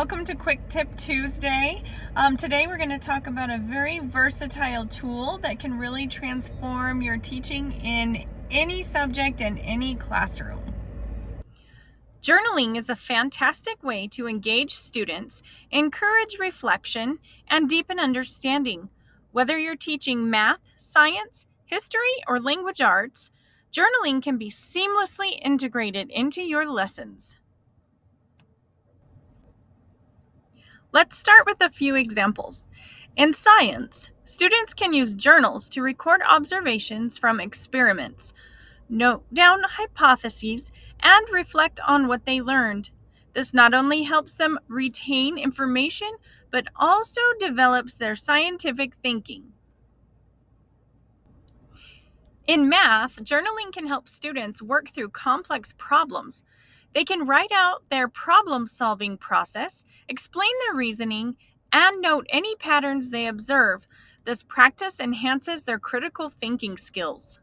Welcome to Quick Tip Tuesday. Today we're going to talk about a very versatile tool that can really transform your teaching in any subject and any classroom. Journaling is a fantastic way to engage students, encourage reflection, and deepen understanding. Whether you're teaching math, science, history, or language arts, journaling can be seamlessly integrated into your lessons. Let's start with a few examples. In science, students can use journals to record observations from experiments, note down hypotheses, and reflect on what they learned. This not only helps them retain information, but also develops their scientific thinking. In math, journaling can help students work through complex problems. They can write out their problem-solving process, explain their reasoning, and note any patterns they observe. This practice enhances their critical thinking skills.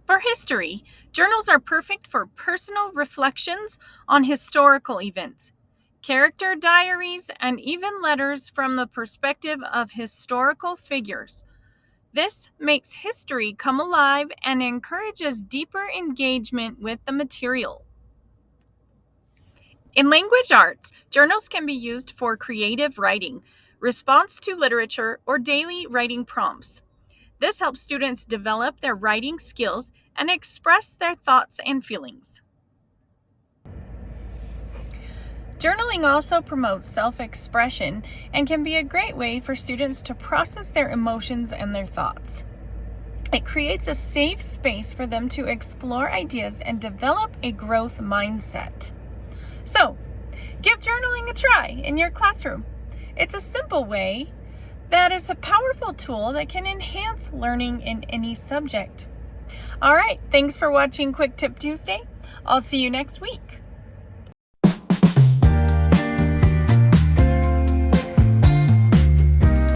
For history, journals are perfect for personal reflections on historical events, character diaries, and even letters from the perspective of historical figures. This makes history come alive and encourages deeper engagement with the material. In language arts, journals can be used for creative writing, response to literature, or daily writing prompts. This helps students develop their writing skills and express their thoughts and feelings. Journaling also promotes self-expression and can be a great way for students to process their emotions and their thoughts. It creates a safe space for them to explore ideas and develop a growth mindset. So, give journaling a try in your classroom. It's a simple way that is a powerful tool that can enhance learning in any subject. All right, thanks for watching Quick Tip Tuesday. I'll see you next week.